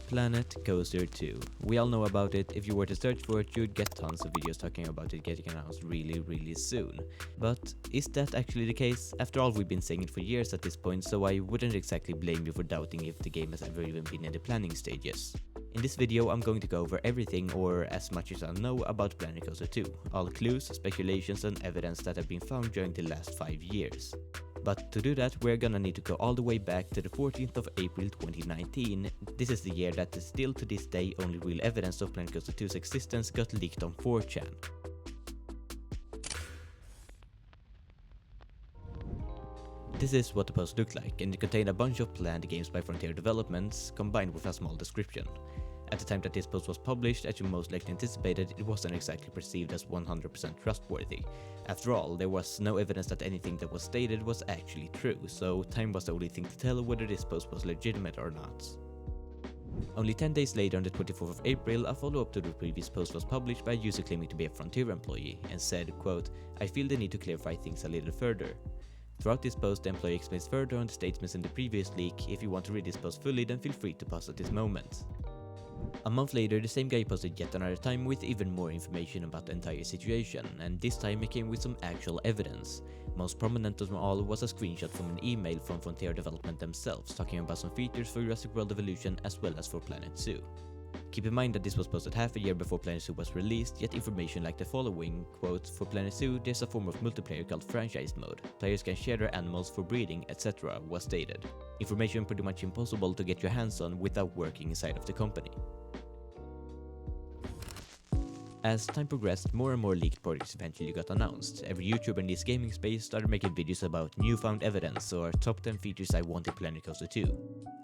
Planet Coaster 2. We all know about it. If you were to search for it, you'd get tons of videos talking about it getting announced really soon. But is that actually the case? After all, we've been saying it for years at this point, so I wouldn't exactly blame you for doubting if the game has ever even been in the planning stages. In this video, I'm going to go over everything, or as much as I know, about Planet Coaster 2, all clues, speculations and evidence that have been found during the last 5 years. But to do that, we're gonna need to go all the way back to the 14th of April 2019. This is the year that still to this day only real evidence of Planet Coaster 2's existence got leaked on 4chan. This is what the post looked like, and it contained a bunch of planned games by Frontier Developments, combined with a small description. At the time that this post was published, as you most likely anticipated, it wasn't exactly perceived as 100% trustworthy. After all, there was no evidence that anything that was stated was actually true, so time was the only thing to tell whether this post was legitimate or not. Only 10 days later, on the 24th of April, a follow-up to the previous post was published by a user claiming to be a Frontier employee, and said, quote, "I feel the need to clarify things a little further." Throughout this post, the employee explains further on the statements in the previous leak. If you want to read this post fully, then feel free to pause at this moment. A month later, the same guy posted yet another time with even more information about the entire situation, and this time it came with some actual evidence. Most prominent of them all was a screenshot from an email from Frontier Development themselves, talking about some features for Jurassic World Evolution as well as for Planet Zoo. Keep in mind that this was posted half a year before Planet Zoo was released, yet information like the following, quote, "For Planet Zoo, there's a form of multiplayer called franchise mode. Players can share their animals for breeding, etc. was stated. Information pretty much impossible to get your hands on without working inside of the company. As time progressed, more and more leaked projects eventually got announced. Every YouTuber in this gaming space started making videos about newfound evidence or top 10 features I want in Planet Coaster 2.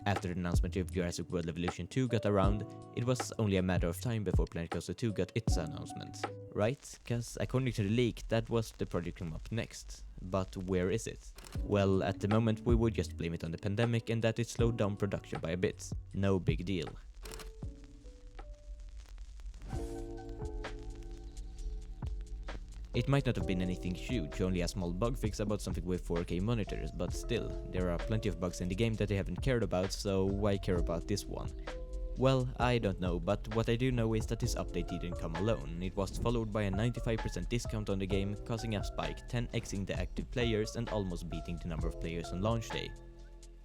After the announcement of Jurassic World Evolution 2 got around, it was only a matter of time before Planet Coaster 2 got its announcement. Right? Cause according to the leak, that was the project coming up next. But where is it? Well, at the moment we would just blame it on the pandemic and that it slowed down production by a bit. No big deal. It might not have been anything huge, only a small bug fix about something with 4K monitors, but still, there are plenty of bugs in the game that they haven't cared about, so why care about this one? Well, I don't know, but what I do know is that this update didn't come alone. It was followed by a 95% discount on the game, causing a spike, 10xing the active players and almost beating the number of players on launch day.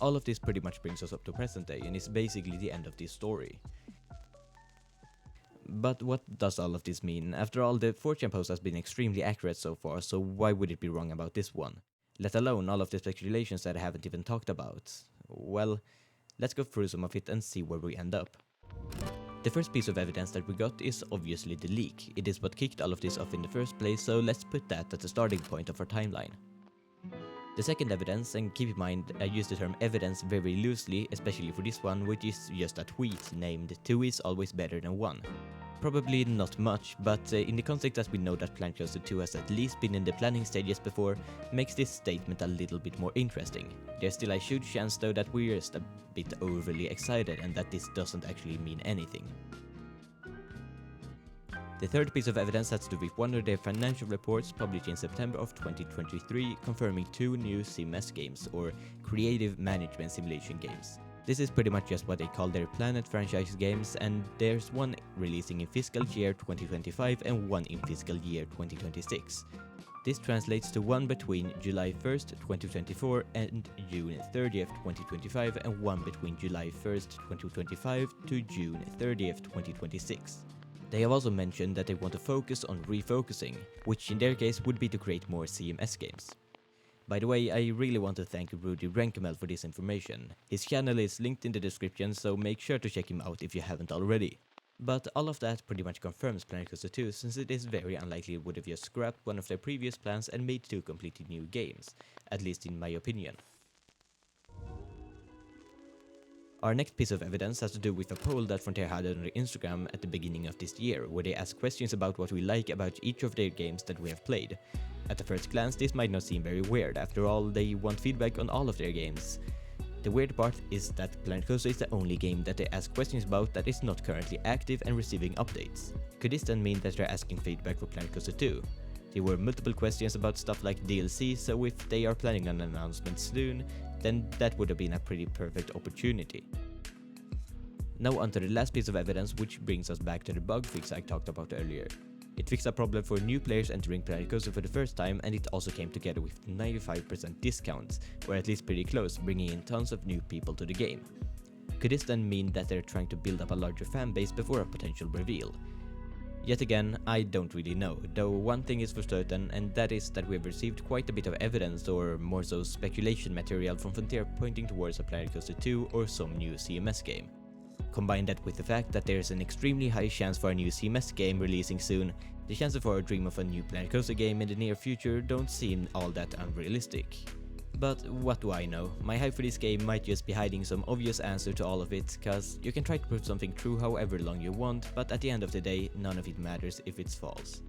All of this pretty much brings us up to present day and is basically the end of this story. But what does all of this mean? After all, the 4chan post has been extremely accurate so far, so why would it be wrong about this one? Let alone all of the speculations that I haven't even talked about. Well, let's go through some of it and see where we end up. The first piece of evidence that we got is obviously the leak. It is what kicked all of this off in the first place, so let's put that at the starting point of our timeline. The second evidence, and keep in mind I use the term evidence very loosely, especially for this one, which is just a tweet named 2 is always better than 1. Probably not much, but in the context that we know that Planet Coaster 2 has at least been in the planning stages before, makes this statement a little bit more interesting. There's still a huge chance though that we're just a bit overly excited and that this doesn't actually mean anything. The third piece of evidence has to do with one of their financial reports published in September of 2023, confirming 2 new CMS games, or Creative Management Simulation games. This is pretty much just what they call their Planet franchise games, and there's one releasing in fiscal year 2025 and one in fiscal year 2026. This translates to one between July 1st, 2024 and June 30th, 2025, and one between July 1st, 2025 to June 30th, 2026. They have also mentioned that they want to focus on refocusing, which in their case would be to create more CMS games. By the way, I really want to thank Rudy Renkamel for this information. His channel is linked in the description, so make sure to check him out if you haven't already. But all of that pretty much confirms Planet Coaster 2, since it is very unlikely it would have just scrapped one of their previous plans and made 2 completely new games, at least in my opinion. Our next piece of evidence has to do with a poll that Frontier had on their Instagram at the beginning of this year, where they asked questions about what we like about each of their games that we have played. At the first glance, this might not seem very weird. After all, they want feedback on all of their games. The weird part is that Planet Coaster is the only game that they ask questions about that is not currently active and receiving updates. Could this then mean that they're asking feedback for Planet Coaster 2? There were multiple questions about stuff like DLC, so if they are planning an announcement soon, then that would have been a pretty perfect opportunity. Now onto the last piece of evidence, which brings us back to the bug fix I talked about earlier. It fixed a problem for new players entering Planet Coaster for the first time, and it also came together with 95% discounts, or at least pretty close, bringing in tons of new people to the game. Could this then mean that they're trying to build up a larger fan base before a potential reveal? Yet again, I don't really know, though one thing is for certain, and that is that we have received quite a bit of evidence, or more so speculation material from Frontier pointing towards a Planet Coaster 2 or some new CMS game. Combine that with the fact that there is an extremely high chance for a new CMS game releasing soon, the chances for a dream of a new Planet Coaster game in the near future don't seem all that unrealistic. But what do I know? My hype for this game might just be hiding some obvious answer to all of it, cause you can try to prove something true however long you want, but at the end of the day, none of it matters if it's false.